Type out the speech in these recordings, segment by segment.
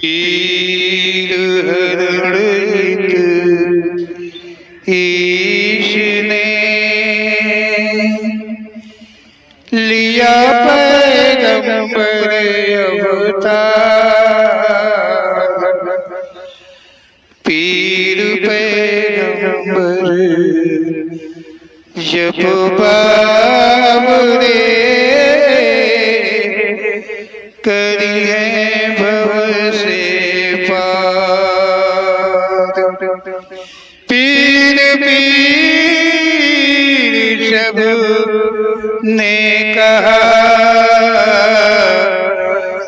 पीर हरण ईश ने लिया पैगंबर अवतार। पीर पैगंबर जब बाबरे करी है भव से पार। पीर पीर सब ने कहा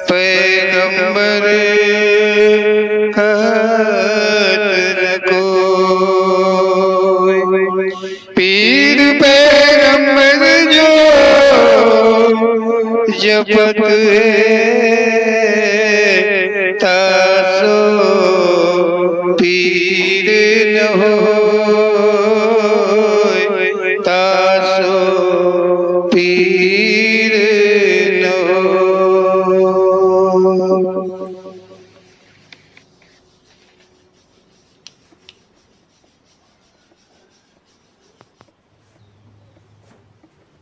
पैगंबर पीर पैगंबर जो जपत तासो पीर न हो तासो पीर न हो।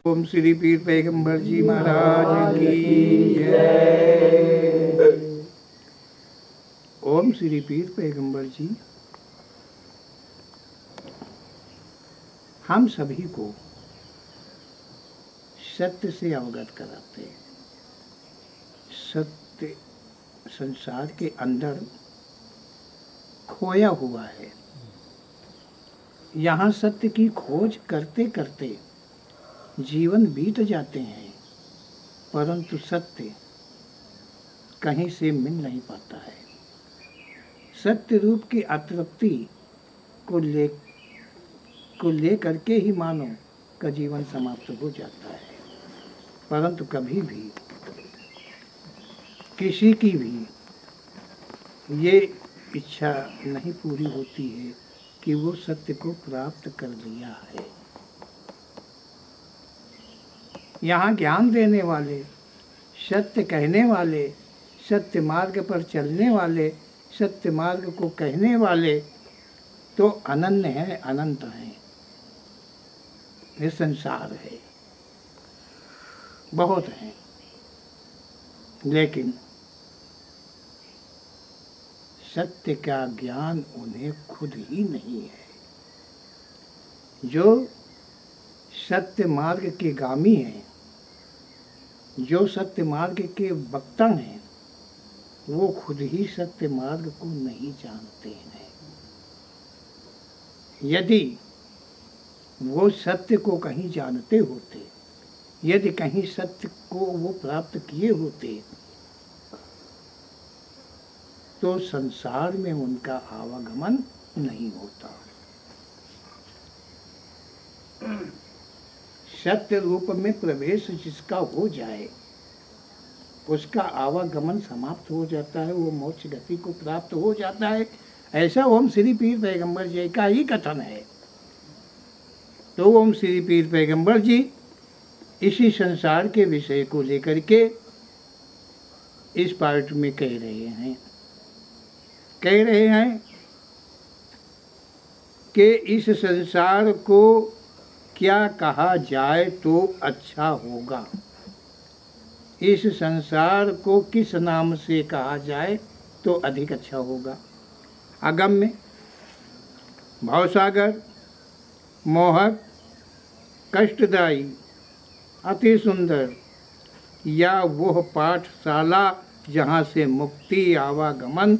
ओम श्री पीर पैगंबर जी महाराज की जय। ओम श्री पीर पैगंबर जी हम सभी को सत्य से अवगत कराते हैं। सत्य संसार के अंदर खोया हुआ है। यहाँ सत्य की खोज करते करते जीवन बीत जाते हैं, परंतु सत्य कहीं से मिल नहीं पाता है। सत्य रूप की अतृप्ति को ले करके ही मानव का जीवन समाप्त हो जाता है, परंतु कभी भी किसी की भी ये इच्छा नहीं पूरी होती है कि वो सत्य को प्राप्त कर लिया है। यहाँ ज्ञान देने वाले, सत्य कहने वाले, सत्य मार्ग पर चलने वाले, सत्य मार्ग को कहने वाले तो अनन्य हैं, अनंत हैं। ये संसार है, बहुत हैं, लेकिन सत्य का ज्ञान उन्हें खुद ही नहीं है। जो सत्य मार्ग के गामी हैं, जो सत्य मार्ग के वक्ता हैं, वो खुद ही सत्य मार्ग को नहीं जानते हैं। यदि वो सत्य को कहीं जानते होते, यदि कहीं सत्य को वो प्राप्त किए होते, तो संसार में उनका आवागमन नहीं होता। सत्य रूप में प्रवेश जिसका हो जाए, उसका आवागमन समाप्त हो जाता है, वो मोक्ष गति को प्राप्त हो जाता है। ऐसा ओम श्री पीर पैगंबर जी का ही कथन है। तो ओम श्री पीर पैगंबर जी इसी संसार के विषय को लेकर के इस पार्ट में कह रहे हैं कि इस संसार को क्या कहा जाए तो अच्छा होगा, इस संसार को किस नाम से कहा जाए तो अधिक अच्छा होगा। अगम्य, भवसागर, मोहक, कष्टदायी, अति सुंदर, या वह पाठशाला जहाँ से मुक्ति आवागमन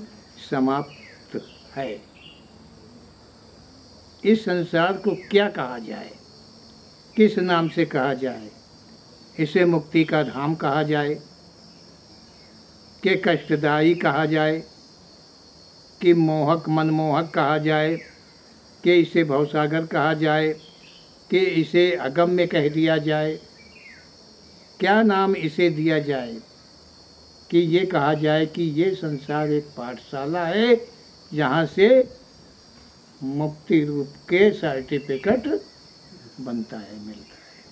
समाप्त है। इस संसार को क्या कहा जाए, किस नाम से कहा जाए? इसे मुक्ति का धाम कहा जाए, कि कष्टदायी कहा जाए, कि मोहक मनमोहक कहा जाए, कि इसे भवसागर कहा जाए, कि इसे अगम्य कह दिया जाए? क्या नाम इसे दिया जाए कि ये कहा जाए कि ये संसार एक पाठशाला है जहाँ से मुक्ति रूप के सर्टिफिकेट बनता है, मिलता है।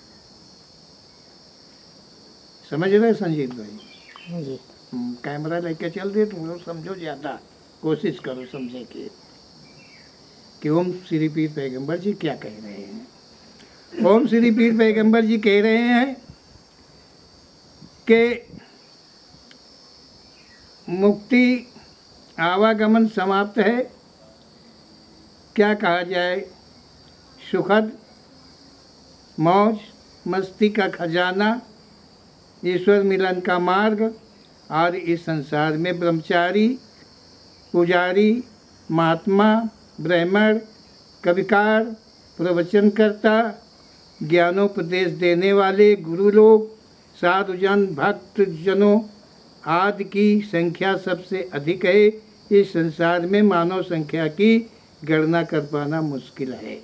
समझ रहे संजीव भाई? जी। कैमरा लेके चल दे, तुम लोग समझो ज़्यादा, कोशिश करो समझे कि ओम श्री पीर पैगंबर जी क्या कह रहे हैं। ओम श्री पीर पैगंबर जी कह रहे हैं कि मुक्ति आवागमन समाप्त है, क्या कहा जाए, सुखद मौज मस्ती का खजाना, ईश्वर मिलन का मार्ग, और इस संसार में ब्रह्मचारी, पुजारी, महात्मा, ब्राह्मण, कविकार, प्रवचनकर्ता, ज्ञानोपदेश देने वाले गुरु लोग, साधुजन, भक्तजनों आदि की संख्या सबसे अधिक है। इस संसार में मानव संख्या की गणना कर पाना मुश्किल है।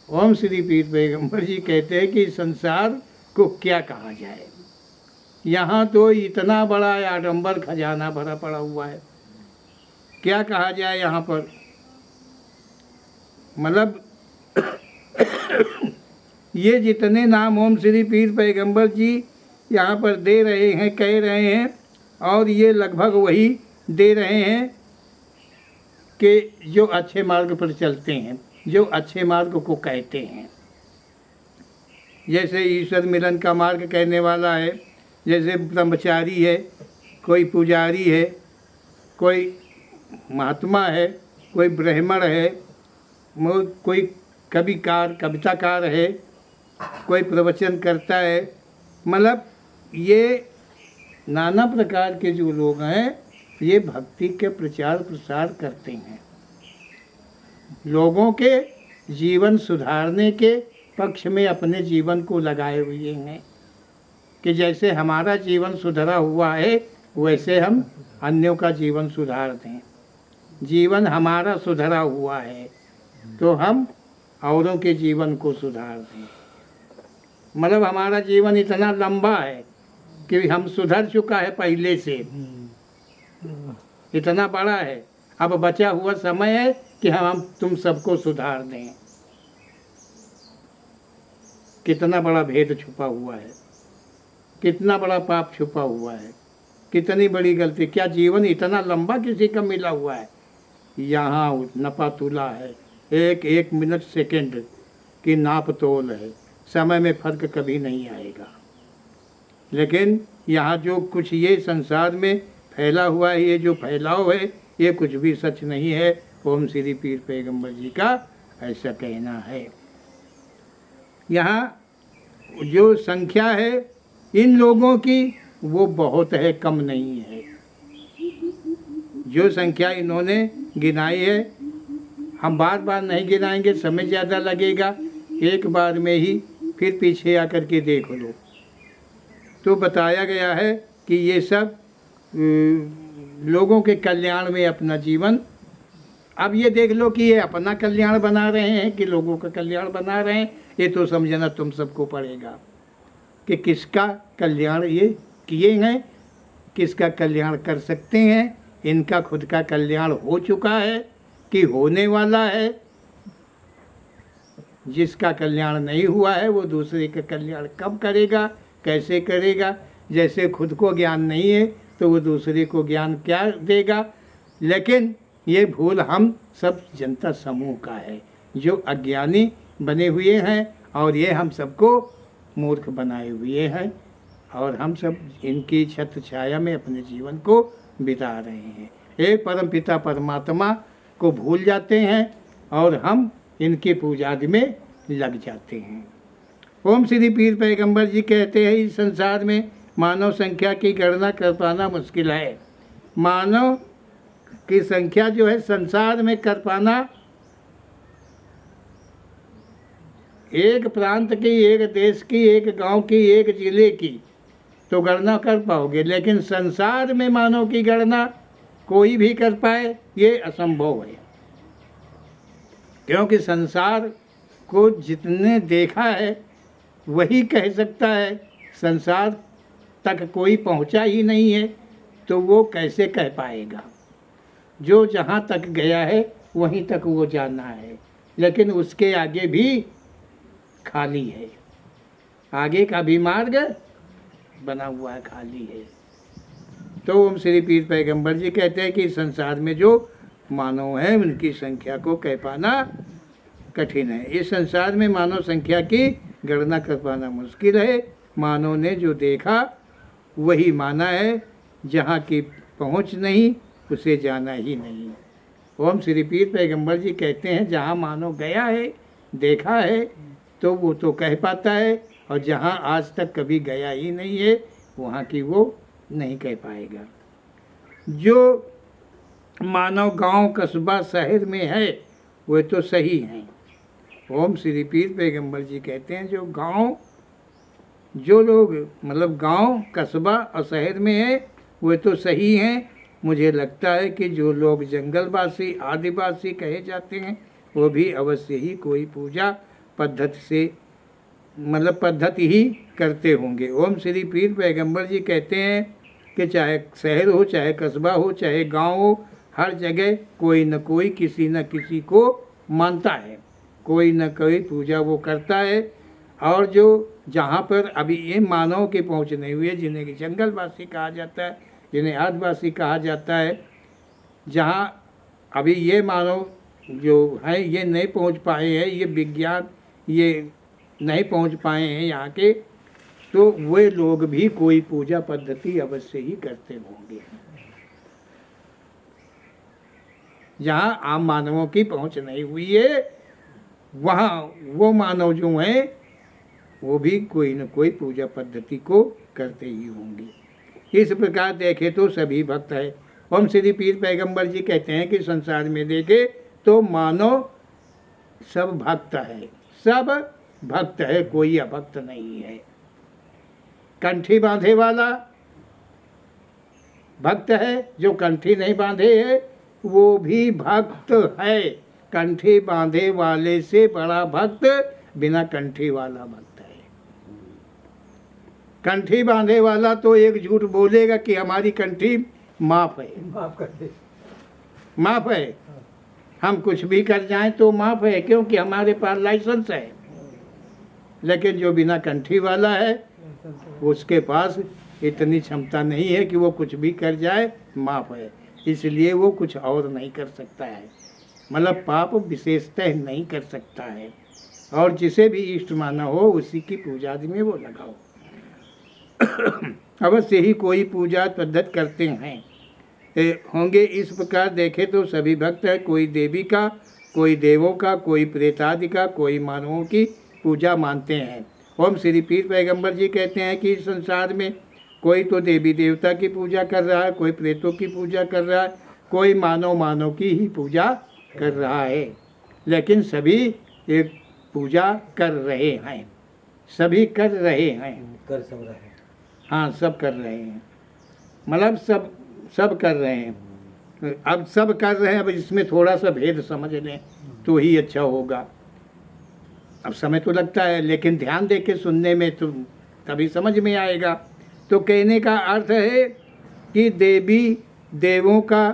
ओम श्री पीर पैगंबर जी कहते हैं कि संसार को क्या कहा जाए। यहाँ तो इतना बड़ा आडंबर खजाना भरा पड़ा हुआ है, क्या कहा जाए यहाँ पर। मतलब ये जितने नाम ओम श्री पीर पैगंबर जी यहाँ पर दे रहे हैं, कह रहे हैं, और ये लगभग वही दे रहे हैं कि जो अच्छे मार्ग पर चलते हैं, जो अच्छे मार्ग को कहते हैं। जैसे ईश्वर मिलन का मार्ग कहने वाला है, जैसे ब्रह्मचारी है, कोई पुजारी है, कोई महात्मा है, कोई ब्राह्मण है, कोई कविताकार है, कोई प्रवचन करता है। मतलब ये नाना प्रकार के जो लोग हैं, ये भक्ति के प्रचार प्रसार करते हैं, लोगों के जीवन सुधारने के पक्ष में अपने जीवन को लगाए हुए हैं कि जैसे हमारा जीवन सुधरा हुआ है वैसे हम अन्यों का जीवन सुधार दें। जीवन हमारा सुधरा हुआ है तो हम औरों के जीवन को सुधार दें। मतलब हमारा जीवन इतना लंबा है कि हम सुधर चुका है पहले से, इतना बड़ा है, अब बचा हुआ समय है कि हम तुम सबको सुधार दें। कितना बड़ा भेद छुपा हुआ है, कितना बड़ा पाप छुपा हुआ है, कितनी बड़ी गलती। क्या जीवन इतना लंबा किसी का मिला हुआ है? यहाँ नपा तुला है, एक एक मिनट सेकंड की नाप तोल है, समय में फर्क कभी नहीं आएगा। लेकिन यहाँ जो कुछ ये संसार में फैला हुआ है, ये जो फैलाव है, ये कुछ भी सच नहीं है। ओम श्री पीर पैगंबर जी का ऐसा कहना है। यहाँ जो संख्या है इन लोगों की वो बहुत है, कम नहीं है। जो संख्या इन्होंने गिनाई है, हम बार बार नहीं गिनाएंगे, समय ज़्यादा लगेगा। एक बार में ही फिर पीछे आकर के देख लो तो बताया गया है कि ये सब लोगों के कल्याण में अपना जीवन, अब ये देख लो कि ये अपना कल्याण बना रहे हैं कि लोगों का कल्याण बना रहे हैं, ये तो समझना तुम सबको पड़ेगा कि किसका कल्याण ये किए हैं, किसका कल्याण कर सकते हैं। इनका खुद का कल्याण हो चुका है कि होने वाला है। जिसका कल्याण नहीं हुआ है वो दूसरे का कल्याण कब करेगा, कैसे करेगा। जैसे खुद को ज्ञान नहीं है तो वो दूसरे को ज्ञान क्या देगा। लेकिन ये भूल हम सब जनता समूह का है जो अज्ञानी बने हुए हैं, और ये हम सबको मूर्ख बनाए हुए हैं, और हम सब इनकी छत्र छाया में अपने जीवन को बिता रहे हैं। एक परम पिता परमात्मा को भूल जाते हैं और हम इनकी पूजा आदि में लग जाते हैं। ओम श्री पीर पैगंबर जी कहते हैं इस संसार में मानव संख्या की गणना कर पाना मुश्किल है। मानव की संख्या जो है संसार में कर पाना, एक प्रांत की, एक देश की, एक गांव की, एक जिले की तो गणना कर पाओगे, लेकिन संसार में मानव की गणना कोई भी कर पाए ये असंभव है। क्योंकि संसार को जितने देखा है वही कह सकता है, संसार तक कोई पहुंचा ही नहीं है तो वो कैसे कह पाएगा। जो जहाँ तक गया है वहीं तक वो जाना है, लेकिन उसके आगे भी खाली है, आगे का भी मार्ग बना हुआ है, खाली है। तो ओम श्री पीर पैगंबर जी कहते हैं कि संसार में जो मानव हैं उनकी संख्या को कह पाना कठिन है। इस संसार में मानव संख्या की गणना कर पाना मुश्किल है। मानव ने जो देखा वही माना है, जहाँ की पहुँच नहीं उसे जाना ही नहीं। ओम श्री पीर पैगंबर जी कहते हैं जहाँ मानव गया है, देखा है, तो वो तो कह पाता है, और जहाँ आज तक कभी गया ही नहीं है वहाँ की वो नहीं कह पाएगा। जो मानव गांव, कस्बा, शहर में है वे तो सही हैं। ओम श्री पीर पैगंबर जी कहते हैं जो गांव, जो लोग मतलब गांव, कस्बा और शहर में है वे तो सही हैं। मुझे लगता है कि जो लोग जंगलवासी, आदिवासी कहे जाते हैं वो भी अवश्य ही कोई पूजा पद्धति से मतलब पद्धति ही करते होंगे। ओम श्री पीर पैगंबर जी कहते हैं कि चाहे शहर हो, चाहे कस्बा हो, चाहे गांव हो, हर जगह कोई न कोई किसी न किसी को मानता है, कोई न कोई पूजा वो करता है। और जो जहाँ पर अभी ये मानव के पहुँच नहीं हुए, जिन्हें जंगलवासी कहा जाता है, जिन्हें आदिवासी कहा जाता है, जहाँ अभी ये मानव जो है ये नहीं पहुँच पाए हैं, ये विज्ञान ये नहीं पहुँच पाए हैं यहाँ के, तो वे लोग भी कोई पूजा पद्धति अवश्य ही करते होंगे। जहाँ आम मानवों की पहुँच नहीं हुई है वहाँ वो मानव जो हैं वो भी कोई न कोई पूजा पद्धति को करते ही होंगे। इस प्रकार देखे तो सभी भक्त है। ओम श्री पीर पैगंबर जी कहते हैं कि संसार में देखे तो मानव सब भक्त है, सब भक्त है, कोई अभक्त नहीं है। कंठी बांधे वाला भक्त है, जो कंठी नहीं बांधे है वो भी भक्त है। कंठी बांधे वाले से बड़ा भक्त बिना कंठी वाला भक्त है। कंठी बांधे वाला तो एक झूठ बोलेगा कि हमारी कंठी माफ है, माफ कर दे, माफ है, हम कुछ भी कर जाएं तो माफ है क्योंकि हमारे पास लाइसेंस है। लेकिन जो बिना कंठी वाला है उसके पास इतनी क्षमता नहीं है कि वो कुछ भी कर जाए माफ है, इसलिए वो कुछ और नहीं कर सकता है, मतलब पाप विशेषतः नहीं कर सकता है। और जिसे भी इष्ट माना हो उसी की पूजा आदि में वो लगाओ। अवश्य ही कोई पूजा पद्धति करते हैं होंगे। इस प्रकार देखे तो सभी भक्त है, कोई देवी का, कोई देवों का, कोई प्रेतादि का, कोई मानवों की पूजा मानते हैं। ओम श्री पीर पैगंबर जी कहते हैं कि इस संसार में कोई तो देवी देवता की पूजा कर रहा है, कोई प्रेतों की पूजा कर रहा है, कोई मानव की ही पूजा कर रहा है, लेकिन सभी एक पूजा कर रहे हैं, सभी कर रहे हैं, कर सब रहे हैं। हाँ सब कर रहे हैं, मतलब सब कर रहे हैं। अब सब कर रहे हैं, अब इसमें थोड़ा सा भेद समझ लें तो ही अच्छा होगा। अब समय तो लगता है लेकिन ध्यान दे के सुनने में तो तभी समझ में आएगा। तो कहने का अर्थ है कि देवी देवों का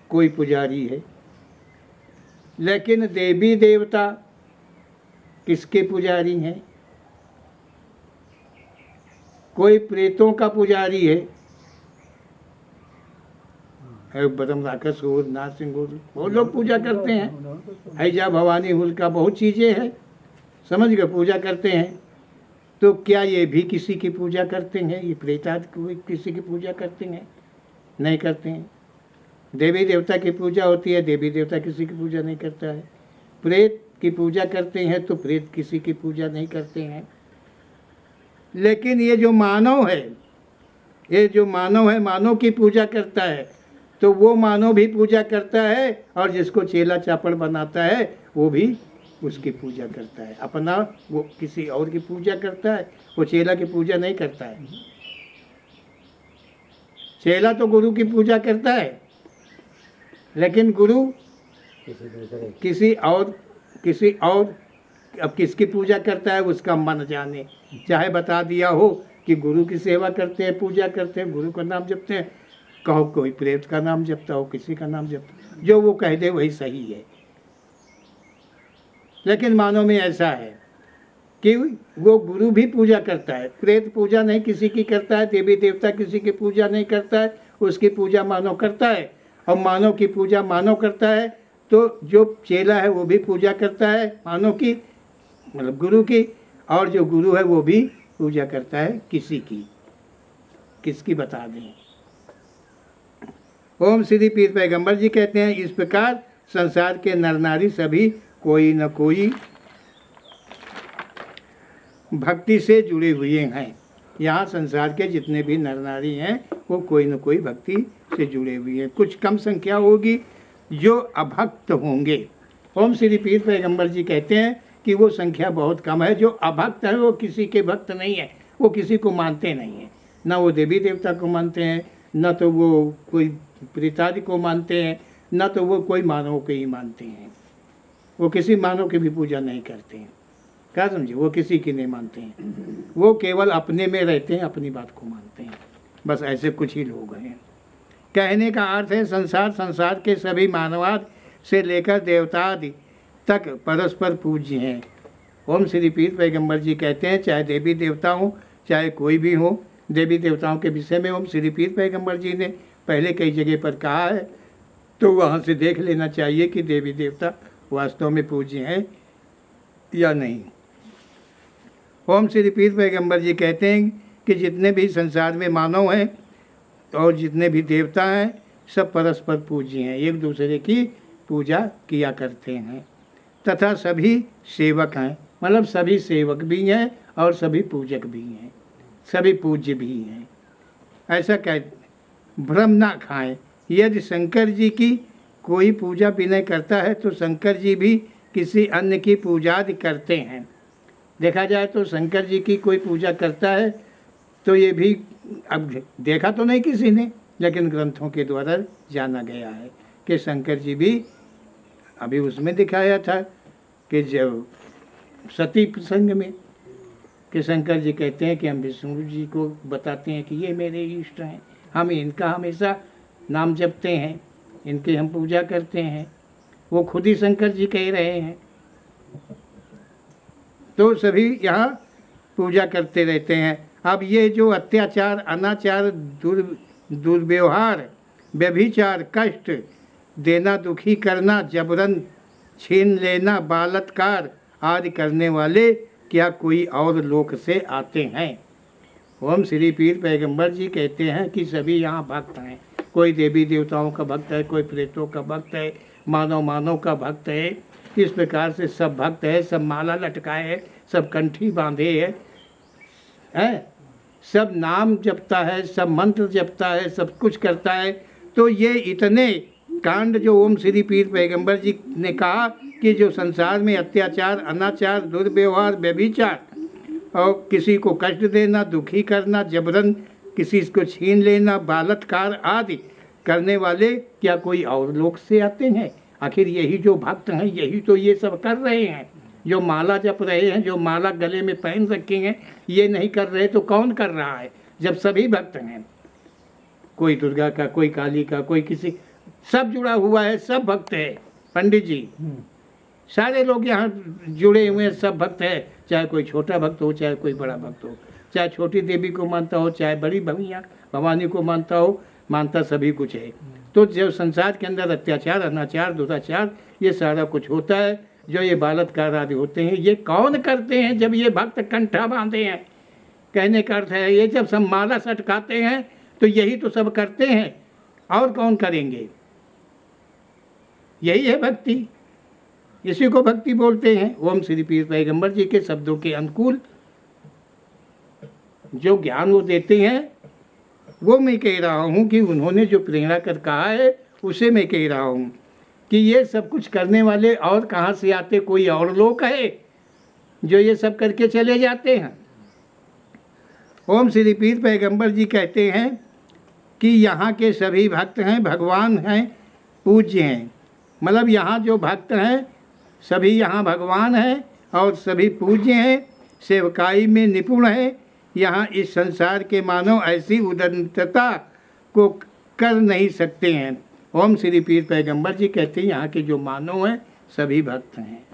कोई पुजारी है, लेकिन देवी देवता किसके पुजारी हैं? कोई प्रेतों का पुजारी है, बदम राक्षस हो, नारसिंह हो, बहुत लोग पूजा करते हैं। ऐजा भवानी हुल का बहुत चीज़ें हैं, समझ गए, पूजा करते हैं। तो क्या ये भी किसी की पूजा करते हैं? ये प्रेताद किसी की पूजा करते हैं? नहीं करते हैं। देवी देवता की पूजा होती है, देवी देवता किसी की पूजा नहीं करता है। प्रेत की पूजा करते हैं तो प्रेत किसी की पूजा नहीं करते हैं। लेकिन ये जो मानव है, ये जो मानव है, मानव की पूजा करता है, तो वो मानव भी पूजा करता है, और जिसको चेला चापड़ बनाता है वो भी उसकी पूजा करता है। अपना वो किसी और की पूजा करता है, वो चेला की पूजा नहीं करता है। चेला तो गुरु की पूजा करता है, लेकिन गुरु किसी और अब किसकी पूजा करता है उसका मन जाने। चाहे बता दिया हो कि गुरु की सेवा करते हैं, पूजा करते हैं, गुरु का नाम जपते हैं, कहो कोई प्रेत का नाम जपता हो, किसी का नाम जपता, जो वो कह दे वही सही है। लेकिन मानव में ऐसा है कि वो गुरु भी पूजा करता है, प्रेत पूजा नहीं किसी की करता है, देवी देवता किसी की पूजा नहीं करता है, उसकी पूजा मानव करता है, और मानव की पूजा मानव करता है। तो जो चेला है वो भी पूजा करता है मानव की, मतलब गुरु की, और जो गुरु है वो भी पूजा करता है किसी की। किसकी बता दें। ओम श्री पीर पैगंबर जी कहते हैं, इस प्रकार संसार के नर नारी सभी कोई न कोई भक्ति से जुड़े हुए हैं। यहाँ संसार के जितने भी नर नारी हैं वो कोई न कोई भक्ति से जुड़े हुए हैं। कुछ कम संख्या होगी जो अभक्त होंगे। ओम श्री पीर पैगंबर जी कहते हैं कि वो संख्या बहुत कम है। जो अभक्त है वो किसी के भक्त नहीं है, वो किसी को मानते नहीं हैं, ना वो देवी देवता को मानते हैं, ना तो वो कोई प्रेतादि को मानते हैं, ना तो वो कोई मानव को ही मानते हैं। वो किसी मानव की भी पूजा नहीं करते हैं। क्या समझे, वो किसी की नहीं मानते हैं, वो केवल अपने में रहते हैं, अपनी बात को मानते हैं। बस ऐसे कुछ ही लोग हैं। कहने का अर्थ है संसार के सभी मानवादि से लेकर देवतादि तक परस्पर पूज्य हैं। ओम श्री पीर पैगंबर जी कहते हैं, चाहे देवी देवता हो चाहे कोई भी हो। देवी देवताओं के विषय में ओम श्री पीर पैगंबर जी ने पहले कई जगह पर कहा है, तो वहाँ से देख लेना चाहिए कि देवी देवता वास्तव में पूज्य हैं या नहीं। ओम श्री पीर पैगंबर जी कहते हैं कि जितने भी संसार में मानव हैं और जितने भी देवता हैं सब परस्पर पूज्य हैं, एक दूसरे की पूजा किया करते हैं, तथा सभी सेवक हैं, मतलब सभी सेवक भी हैं और सभी पूजक भी हैं, सभी पूज्य भी हैं। ऐसा कह भ्रम ना खाएं। यदि शंकर जी की कोई पूजा भी नहीं करता है तो शंकर जी भी किसी अन्य की पूजा आदि करते हैं। देखा जाए तो शंकर जी की कोई पूजा करता है तो ये भी अब देखा तो नहीं किसी ने, लेकिन ग्रंथों के द्वारा जाना गया है कि शंकर जी भी, अभी उसमें दिखाया था कि जब सती प्रसंग में कि शंकर जी कहते हैं कि हम विष्णु जी को बताते हैं कि ये मेरे इष्ट हैं, हम इनका हमेशा नाम जपते हैं, इनकी हम पूजा करते हैं। वो खुद ही शंकर जी कह रहे हैं। तो सभी यहाँ पूजा करते रहते हैं। अब ये जो अत्याचार, अनाचार, दुर्व्यवहार, व्यभिचार, कष्ट देना, दुखी करना, जबरन छीन लेना, बलात्कार आदि करने वाले क्या कोई और लोक से आते हैं? ओम श्री पीर पैगंबर जी कहते हैं कि सभी यहाँ भक्त हैं। कोई देवी देवताओं का भक्त है, कोई प्रेतों का भक्त है, मानव का भक्त है। इस प्रकार से सब भक्त है, सब माला लटकाए है, सब कंठी बांधे है, सब नाम जपता है, सब मंत्र जपता है, सब कुछ करता है। तो ये इतने कांड जो ओम श्री पीर पैगंबर जी ने कहा कि जो संसार में अत्याचार, अनाचार, दुर्व्यवहार, व्यभिचार और किसी को कष्ट देना, दुखी करना, जबरन किसी को छीन लेना, बलात्कार आदि करने वाले क्या कोई और लोक से आते हैं? आखिर यही जो भक्त हैं यही तो ये सब कर रहे हैं। जो माला जप रहे हैं, जो माला गले में पहन रखे हैं, ये नहीं कर रहे तो कौन कर रहा है? जब सभी भक्त हैं, कोई दुर्गा का, कोई काली का, कोई किसी, सब जुड़ा हुआ है, सब भक्त है। पंडित जी सारे लोग यहाँ जुड़े हुए हैं, सब भक्त है। चाहे कोई छोटा भक्त हो, चाहे कोई बड़ा भक्त हो, चाहे छोटी देवी को मानता हो, चाहे बड़ी भैया भवानी को मानता हो, मानता सभी कुछ है। तो जब संसार के अंदर अत्याचार, अनाचार, दुराचार ये सारा कुछ होता है, जो ये बलात्कार आदि होते हैं, ये कौन करते हैं? जब ये भक्त कंठा बांधे हैं। कहने का अर्थ है ये जब सब माला सटकाते हैं तो यही तो सब करते हैं, और कौन करेंगे? यही है भक्ति, इसी को भक्ति बोलते हैं। ओम श्री पीर पैगंबर जी के शब्दों के अनुकूल जो ज्ञान वो देते हैं वो मैं कह रहा हूँ कि उन्होंने जो प्रेरणा कर कहा है उसे मैं कह रहा हूँ कि ये सब कुछ करने वाले और कहाँ से आते? कोई और लोग है जो ये सब करके चले जाते हैं। ओम श्री पीर पैगंबर जी कहते हैं कि यहाँ के सभी भक्त हैं, भगवान हैं, पूज्य हैं। मतलब यहाँ जो भक्त हैं सभी यहाँ भगवान हैं और सभी पूज्य हैं, सेवकाई में निपुण हैं। यहाँ इस संसार के मानव ऐसी उदंतता को कर नहीं सकते हैं। ओम श्री पीर पैगंबर जी कहते हैं यहाँ के जो मानव हैं सभी भक्त हैं।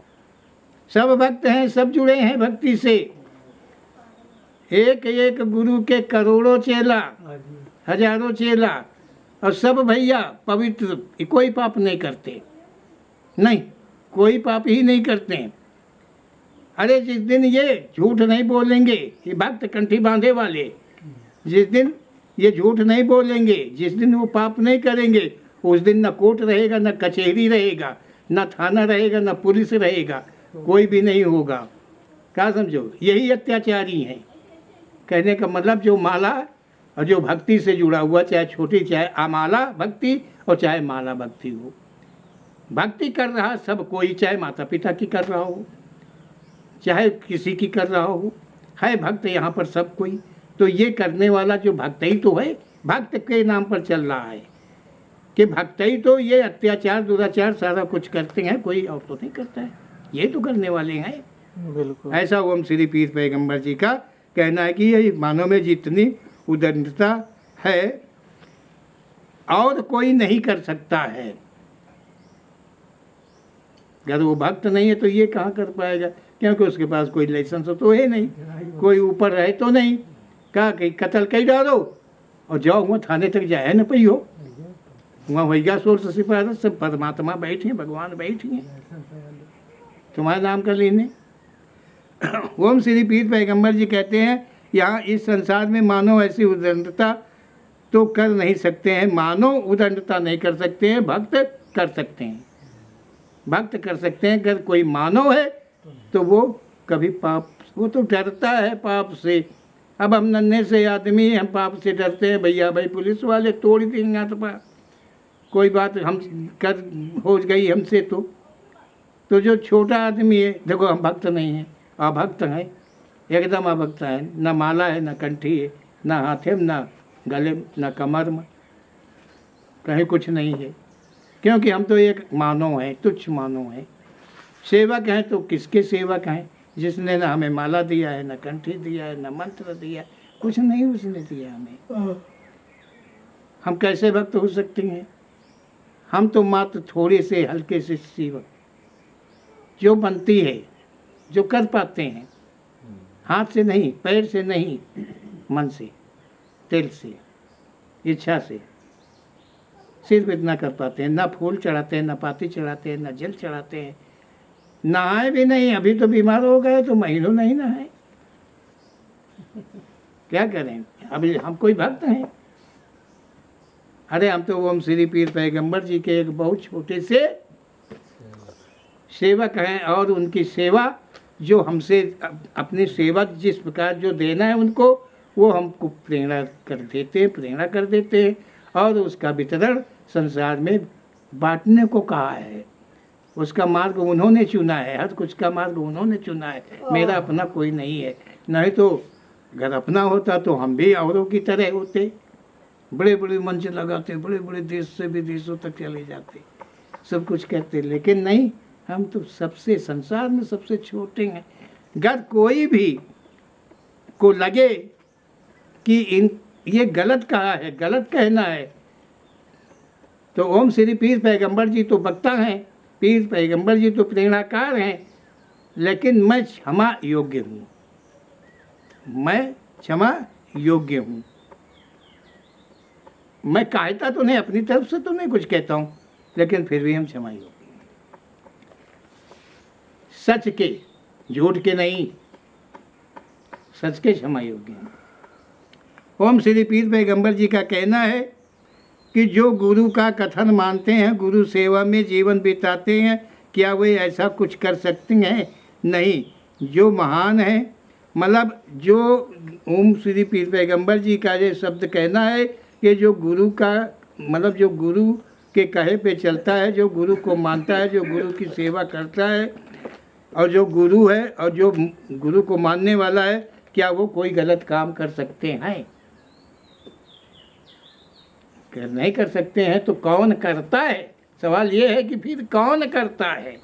सब भक्त हैं, सब जुड़े हैं भक्ति से। एक एक गुरु के करोड़ों चेला, हजारों चेला, और सब भैया पवित्र, कोई पाप नहीं करते, नहीं कोई पाप ही नहीं करते हैं। अरे जिस दिन ये झूठ नहीं बोलेंगे, ये भक्त कंठी बांधे वाले, जिस दिन ये झूठ नहीं बोलेंगे, जिस दिन वो पाप नहीं करेंगे, उस दिन न कोर्ट रहेगा, न कचहरी रहेगा, न थाना रहेगा, न पुलिस रहेगा, कोई भी नहीं होगा। क्या समझो, यही अत्याचारी हैं। कहने का मतलब जो माला और जो भक्ति से जुड़ा हुआ, चाहे छोटी चाहे अमाला भक्ति और चाहे माला भक्ति हो, भक्ति कर रहा सब कोई, चाहे माता पिता की कर रहा हो, चाहे किसी की कर रहा हो, है भक्त यहाँ पर सब कोई। तो ये करने वाला जो भक्त ही तो है, भक्त के नाम पर चल रहा है कि भक्त ही तो ये अत्याचार दुराचार सारा कुछ करते हैं, कोई और तो नहीं करता है, ये तो करने वाले हैं। बिल्कुल ऐसा ओम श्री पीर पैगंबर जी का कहना है कि ये मानव में जितनी उदारता है और कोई नहीं कर सकता है। अगर वो भक्त नहीं है तो ये कहाँ कर पाएगा, क्योंकि उसके पास कोई लाइसेंस तो है नहीं, कोई ऊपर रहे तो नहीं। कहा कि कत्ल कई डालो और जाओ वहाँ थाने तक जाए न पई हो, वहाँ वैगा सोर से सिपाही सब परमात्मा बैठे हैं, भगवान बैठे हैं, तुम्हारा नाम कर लेने। ओम श्री पीर पैगंबर जी कहते हैं यहाँ इस संसार में मानव ऐसी उदंडता तो कर नहीं सकते हैं, मानव उदंडता नहीं कर सकते हैं, भक्त कर सकते हैं। भक्त कर सकते हैं। अगर कोई मानव है तो वो कभी पाप, वो तो डरता है पाप से। अब हम नन्हे से आदमी, हम पाप से डरते हैं, भैया भाई पुलिस वाले तोड़ देंगे हाथ पाँव, कोई बात हम कर हो गई हमसे तो जो छोटा आदमी है, देखो हम भक्त नहीं हैं, अभक्त हैं, एकदम अभक्त है, न माला है, न कंठी है, न हाथे में, न गले में, न कमर में, कहीं कुछ नहीं है, क्योंकि हम तो एक मानव हैं, तुच्छ मानव हैं। सेवक हैं तो किसके सेवक हैं? जिसने न हमें माला दिया है, न कंठी दिया है, न मंत्र दिया है, कुछ नहीं उसने दिया हमें। हम कैसे भक्त हो सकते हैं? हम तो मात्र थोड़े से हल्के से सेवक, जो बनती है, जो कर पाते हैं, हाथ से नहीं, पैर से नहीं, मन से, दिल से, इच्छा से, सिर्फ इतना कर पाते हैं। ना फूल चढ़ाते हैं, ना पाती चढ़ाते हैं, ना जल चढ़ाते हैं, नहाए भी नहीं। अभी तो बीमार हो गए तो महीनों नहीं नहाए, क्या करें? अभी हम कोई भक्त हैं? अरे हम तो ओम श्री पीर पैगंबर जी के एक बहुत छोटे से सेवक हैं, और उनकी सेवा जो हमसे अपनी सेवा जिस प्रकार जो देना है उनको, वो हमको प्रेरणा कर देते हैं, और उसका वितरण संसार में बांटने को कहा है। उसका मार्ग उन्होंने चुना है, हर कुछ का मार्ग उन्होंने चुना है। मेरा अपना कोई नहीं है, नहीं तो अगर अपना होता तो हम भी औरों की तरह होते, बड़े बड़े मंच लगाते, बड़े बड़े देश से विदेशों तक चले जाते, सब कुछ करते, लेकिन नहीं, हम तो सबसे संसार में सबसे छोटे हैं। अगर कोई भी को लगे कि ये गलत कहा है, गलत कहना है, तो ओम श्री पीर पैगंबर जी तो वक्ता हैं, पीर पैगंबर जी तो प्रेरणाकार हैं, लेकिन मैं क्षमा योग्य हूँ, मैं क्षमा योग्य हूँ। मैं कहता तो नहीं, अपनी तरफ से तो नहीं कुछ कहता हूँ, लेकिन फिर भी हम क्षमा योग्य हैं। सच के, झूठ के नहीं, सच के क्षमा योग्य हैं। ओम श्री पीर पैगंबर जी का कहना है कि जो गुरु का कथन मानते हैं, गुरु सेवा में जीवन बिताते हैं, क्या वे ऐसा कुछ कर सकते हैं? नहीं। जो महान है, मतलब जो ओम श्री पीर पैगंबर जी का ये शब्द कहना है कि जो गुरु का, मतलब जो गुरु के कहे पे चलता है, जो गुरु को मानता है, जो गुरु की सेवा करता है, और जो गुरु है और जो गुरु को मानने वाला है, क्या वो कोई गलत काम कर सकते हैं? अगर नहीं कर सकते हैं तो कौन करता है? सवाल ये है कि फिर कौन करता है?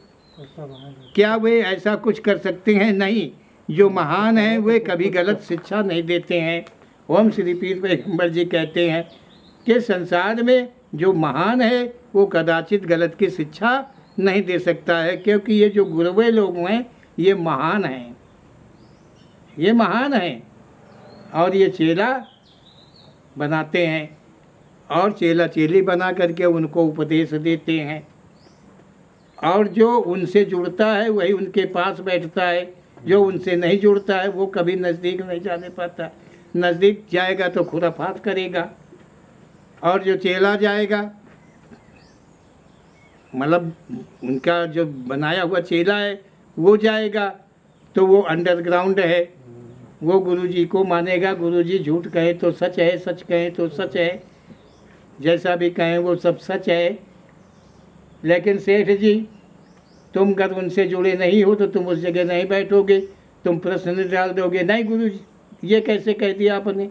क्या वे ऐसा कुछ कर सकते हैं? नहीं। जो महान हैं वे कभी गलत शिक्षा नहीं देते हैं। ओम श्री पीर पैगंबर जी कहते हैं कि संसार में जो महान है वो कदाचित गलत की शिक्षा नहीं दे सकता है, क्योंकि ये जो गुरवे लोग हैं, ये महान हैं, ये महान हैं। और ये चेला बनाते हैं और चेला चेली बना करके उनको उपदेश देते हैं, और जो उनसे जुड़ता है वही उनके पास बैठता है, जो उनसे नहीं जुड़ता है वो कभी नज़दीक नहीं जाने पाता। नज़दीक जाएगा तो खुराफात करेगा, और जो चेला जाएगा मतलब उनका जो बनाया हुआ चेला है वो जाएगा तो वो अंडरग्राउंड है, वो गुरुजी को मानेगा। गुरुजी झूठ कहे तो सच है, सच कहे तो सच है, जैसा भी कहें वो सब सच है। लेकिन सेठ जी, तुम अगर उनसे जुड़े नहीं हो तो तुम उस जगह नहीं बैठोगे, तुम प्रश्न डाल दोगे, नहीं गुरुजी ये कैसे कह दिया आपने।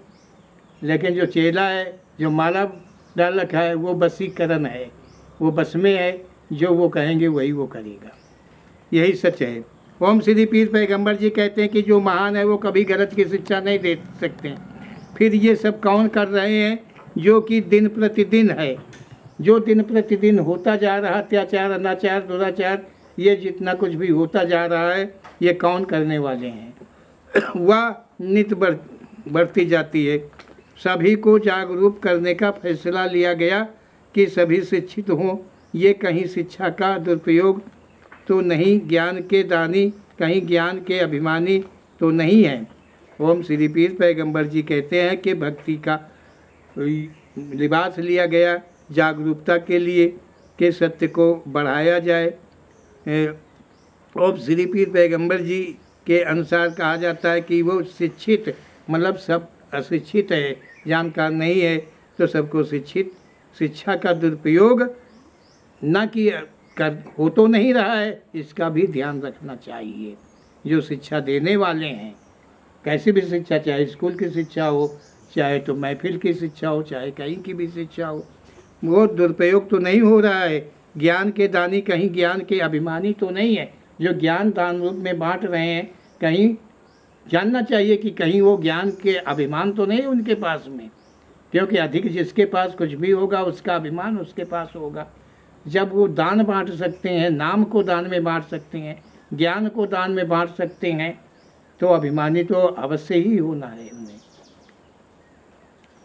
लेकिन जो चेला है, जो माला डाल रखा है, वो वशीकरण है, वो बस में है, जो वो कहेंगे वही वो करेगा। यही सच है। ओम श्री पीर पैगंबर जी कहते हैं कि जो महान है वो कभी गलत की शिक्षा नहीं दे सकते। फिर ये सब कौन कर रहे हैं? जो कि दिन प्रतिदिन है, जो दिन प्रतिदिन होता जा रहा अत्याचार, अनाचार, दुराचार, ये जितना कुछ भी होता जा रहा है ये कौन करने वाले हैं? वह नित बढ़ती जाती है। सभी को जागरूक करने का फैसला लिया गया कि सभी शिक्षित हों। ये कहीं शिक्षा का दुरुपयोग तो नहीं, ज्ञान के दानी कहीं ज्ञान के अभिमानी तो नहीं है। ओम श्री पीर पैगंबर जी कहते हैं कि भक्ति का लिबास लिया गया जागरूकता के लिए कि सत्य को बढ़ाया जाए। ओम श्री पीर पैगंबर जी के अनुसार कहा जाता है कि वो शिक्षित मतलब सब अशिक्षित है, जानकार नहीं है, तो सबको शिक्षित शिक्षा का दुरुपयोग न किया कर हो तो नहीं रहा है, इसका भी ध्यान रखना चाहिए। जो शिक्षा देने वाले हैं, कैसी भी शिक्षा, चाहे स्कूल की शिक्षा हो, चाहे तो महफिल की शिक्षा हो, चाहे कहीं की भी शिक्षा हो, वो दुरुपयोग तो नहीं हो रहा है। ज्ञान के दानी कहीं ज्ञान के अभिमानी तो नहीं है। जो ज्ञान दान रूप में बांट रहे हैं, कहीं जानना चाहिए कि कहीं वो ज्ञान के अभिमान तो नहीं उनके पास में, क्योंकि अधिक जिसके पास कुछ भी होगा उसका अभिमान उसके पास होगा। जब वो दान बांट सकते हैं, नाम को दान में बांट सकते हैं, ज्ञान को दान में बांट सकते हैं, तो अभिमानी तो अवश्य ही होना है उन्हें।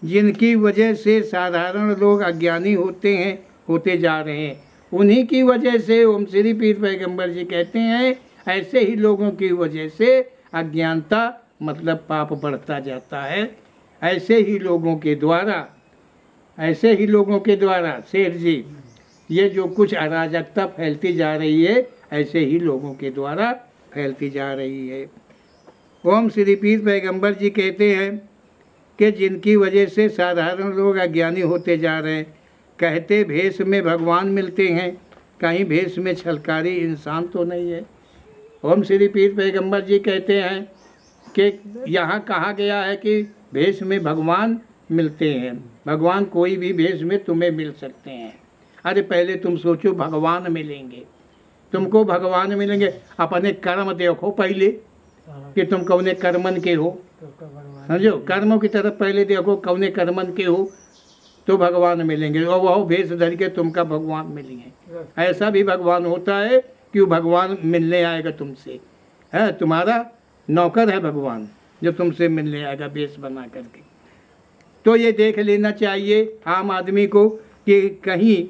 जिनकी वजह से साधारण लोग अज्ञानी होते जा रहे हैं, उन्हीं की वजह से ओम श्री पीर पैगंबर जी कहते हैं, ऐसे ही लोगों की वजह से अज्ञानता मतलब पाप बढ़ता जाता है। ऐसे ही लोगों के द्वारा सेठ जी, ये जो कुछ अराजकता फैलती जा रही है, ऐसे ही लोगों के द्वारा फैलती जा रही है। ओम श्री पीर पैगंबर जी कहते हैं कि जिनकी वजह से साधारण लोग अज्ञानी होते जा रहे हैं। कहते भेष में भगवान मिलते हैं, कहीं भेष में छलकारी इंसान तो नहीं है। ओम श्री पीर पैगंबर जी कहते हैं कि यहाँ कहा गया है कि भेष में भगवान मिलते हैं। भगवान कोई भी भेष में तुम्हें मिल सकते हैं। अरे पहले तुम सोचो, भगवान मिलेंगे तुमको, भगवान मिलेंगे, अपने कर्म देखो पहले कि तुम कौने कर्मन के हो, समझो, कर्मों की तरफ पहले देखो कौने कर्मन के हो, तो भगवान मिलेंगे। और वह भेष धर के तुमका भगवान मिलेंगे। ऐसा भी भगवान होता है कि वो भगवान मिलने आएगा तुमसे, है तुम्हारा नौकर है भगवान जो तुमसे मिलने आएगा भेष बना करके। तो ये देख लेना चाहिए आम आदमी को कि कहीं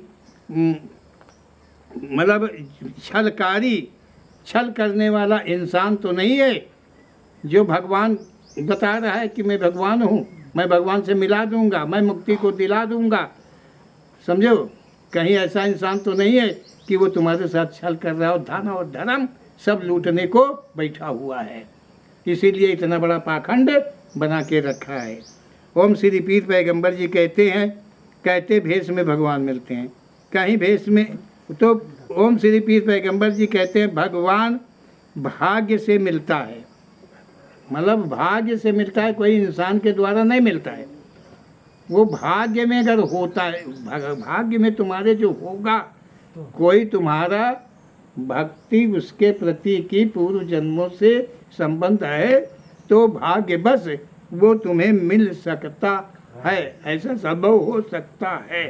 मतलब छल करने वाला इंसान तो नहीं है। जो भगवान बता रहा है कि मैं भगवान हूँ, मैं भगवान से मिला दूंगा, मैं मुक्ति को दिला दूंगा, समझो, कहीं ऐसा इंसान तो नहीं है कि वो तुम्हारे साथ छल कर रहा हो, धन और धर्म सब लूटने को बैठा हुआ है। इसीलिए इतना बड़ा पाखंड बना के रखा है। ओम श्री पीर पैगंबर जी कहते भेष में भगवान मिलते हैं, कहीं भेष में। तो ओम श्री पीर पैगंबर जी कहते हैं भगवान भाग्य से मिलता है, मतलब भाग्य से मिलता है, कोई इंसान के द्वारा नहीं मिलता है। वो भाग्य में अगर होता है, भाग्य में तुम्हारे जो होगा, कोई तुम्हारा भक्ति उसके प्रति की पूर्व जन्मों से संबंध है, तो भाग्य बस वो तुम्हें मिल सकता है, ऐसा संभव हो सकता है।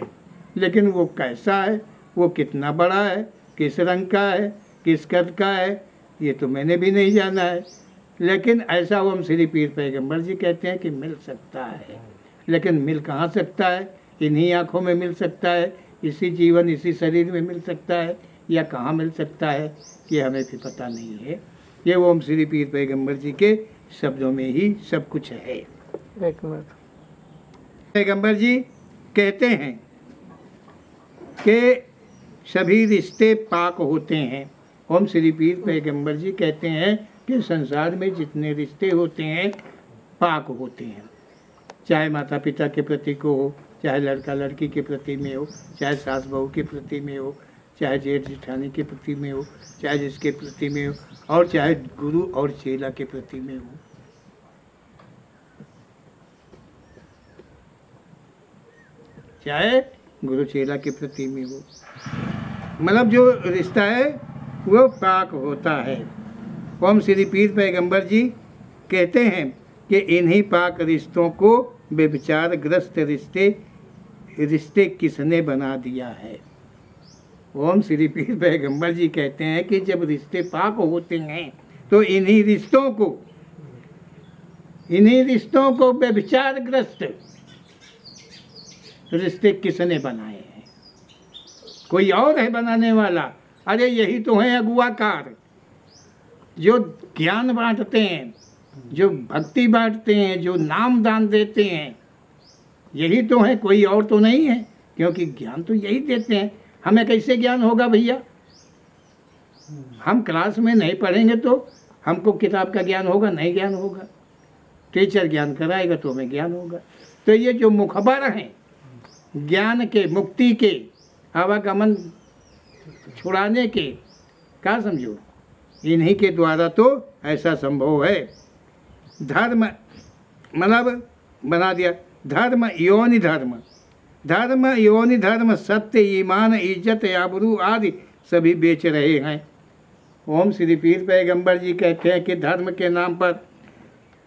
लेकिन वो कैसा है, वो कितना बड़ा है, किस रंग का है, किस कद का है, ये तो मैंने भी नहीं जाना है। लेकिन ऐसा ओम श्री पीर पैगंबर जी कहते हैं कि मिल सकता है। लेकिन मिल कहाँ सकता है? इन्हीं आँखों में मिल सकता है, इसी जीवन इसी शरीर में मिल सकता है, या कहाँ मिल सकता है ये हमें भी पता नहीं है। ये ओम श्री पीर पैगंबर जी के शब्दों में ही सब कुछ है। एक मिनट। पैगंबर जी कहते हैं कि सभी रिश्ते पाक होते हैं। ओम श्री पीर पैगंबर जी कहते हैं कि संसार में जितने रिश्ते होते हैं पाक होते हैं, चाहे माता पिता के प्रति को हो, चाहे लड़का लड़की के प्रति में हो, चाहे सास बहू के प्रति में हो, चाहे जेठ जेठानी के प्रति में हो, चाहे जिसके प्रति में हो, और चाहे गुरु और चेला के प्रति में हो। चाहे गुरु चेला के प्रति में हो, मतलब जो रिश्ता है वो पाक होता है। ओम श्री पीर पैगंबर जी कहते हैं कि इन्हीं पाक रिश्तों को व्यभिचारग्रस्त रिश्ते किसने बना दिया है। ओम श्री पीर पैगंबर जी कहते हैं कि जब रिश्ते पाक होते हैं तो इन्हीं रिश्तों को व्यभिचारग्रस्त रिश्ते किसने बनाए हैं? कोई और है बनाने वाला? अरे यही तो है अगुआकार, जो ज्ञान बांटते हैं, जो भक्ति बांटते हैं, जो नाम दान देते हैं, यही तो है, कोई और तो नहीं है। क्योंकि ज्ञान तो यही देते हैं। हमें कैसे ज्ञान होगा भैया? हम क्लास में नहीं पढ़ेंगे तो हमको किताब का ज्ञान होगा? नहीं ज्ञान होगा। टीचर ज्ञान कराएगा तो हमें ज्ञान होगा। तो ये जो मुखबर हैं ज्ञान के, मुक्ति के, आवागमन छुड़ाने के, क्या समझो, इन्हीं के द्वारा तो ऐसा संभव है। धर्म मतलब बना दिया धर्म योनि धर्म, धर्म योनि धर्म, सत्य ईमान इज्जत आबरू आदि सभी बेच रहे हैं। ओम श्री पीर पैगंबर जी कहते हैं कि धर्म के नाम पर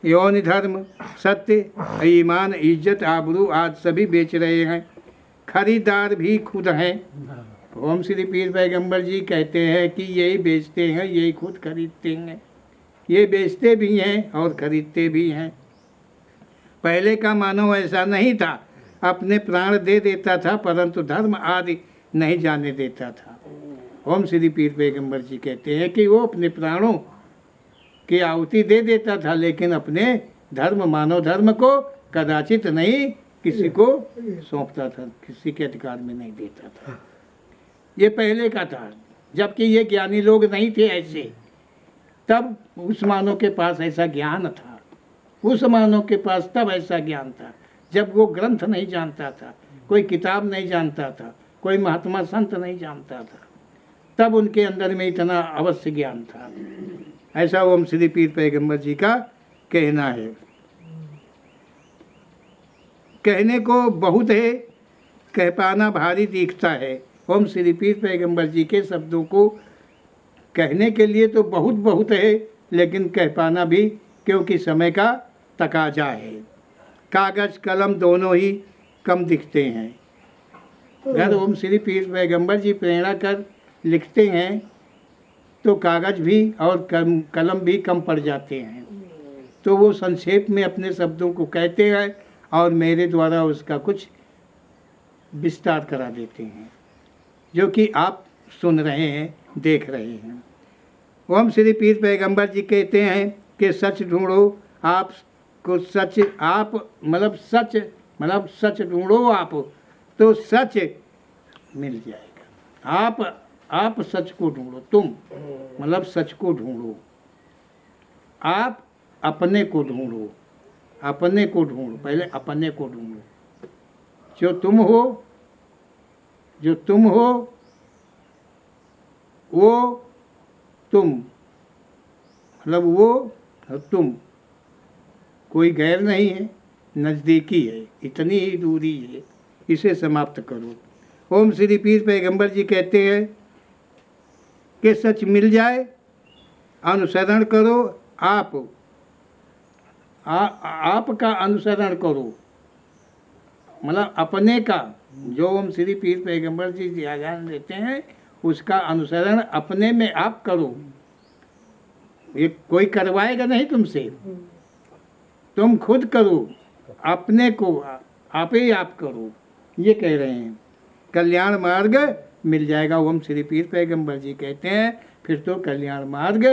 योनि धर्म, सत्य, ईमान, इज्जत, आबरू आदि सभी बेच रहे हैं। खरीदार भी खुद हैं। ओम श्री पीर पैगंबर जी कहते हैं कि यही बेचते हैं, यही खुद खरीदते हैं। ये बेचते भी हैं और खरीदते भी हैं। पहले का मानव ऐसा नहीं था, अपने प्राण दे देता था परंतु धर्म आदि नहीं जाने देता था। ओम श्री पीर पैगंबर जी कहते हैं कि वो अपने प्राणों की आहुति दे देता था, लेकिन अपने धर्म, मानव धर्म को कदाचित नहीं किसी को सौंपता था, किसी के अधिकार में नहीं देता था। ये पहले का था, जबकि ये ज्ञानी लोग नहीं थे ऐसे। तब उस मानव के पास ऐसा ज्ञान था, उस मानव के पास तब ऐसा ज्ञान था जब वो ग्रंथ नहीं जानता था, कोई किताब नहीं जानता था, कोई महात्मा संत नहीं जानता था। तब उनके अंदर में इतना अवश्य ज्ञान था। ऐसा ओम श्री पीर पैगंबर जी का कहना है। कहने को बहुत है, कह पाना भारी दिखता है। ओम श्री पीर पैगंबर जी के शब्दों को कहने के लिए तो बहुत बहुत है, लेकिन कह पाना भी, क्योंकि समय का तकाजा है। कागज कलम दोनों ही कम दिखते हैं। अगर ओम श्री पीर पैगंबर जी प्रेरणा कर लिखते हैं तो कागज भी और कलम भी कम पड़ जाते हैं। तो वो संक्षेप में अपने शब्दों को कहते हैं और मेरे द्वारा उसका कुछ विस्तार करा देते हैं, जो कि आप सुन रहे हैं, देख रहे हैं। ओम श्री पीर पैगंबर जी कहते हैं कि सच ढूंढो आप को, सच आप मतलब सच ढूंढो आप तो सच मिल जाएगा। आप सच को ढूंढो, तुम मतलब सच को ढूंढो। आप अपने को ढूंढो, अपने को ढूंढो, पहले अपने को ढूंढो। जो तुम हो वो तुम, मतलब वो और तुम, कोई गैर नहीं है, नज़दीकी है, इतनी ही दूरी है। इसे समाप्त करो। ओम श्री पीर पैगंबर जी कहते हैं कि सच मिल जाए, अनुसरण करो। आपका अनुसरण करो, मतलब अपने का, जो ओम श्री पीर पैगंबर जी ज्ञान देते हैं उसका अनुसरण अपने में आप करो। ये कोई करवाएगा नहीं तुमसे, तुम खुद करो, अपने को आप ही आप करो, ये कह रहे हैं। कल्याण मार्ग मिल जाएगा, ओम श्री पीर पैगंबर जी कहते हैं, फिर तो कल्याण मार्ग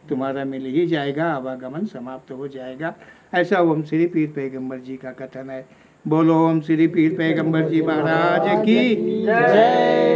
तुम्हारा मिल ही जाएगा, आवागमन समाप्त हो जाएगा। ऐसा ओम श्री पीर पैगंबर जी का कथन है। बोलो ओम श्री पीर पैगंबर जी महाराज की जय।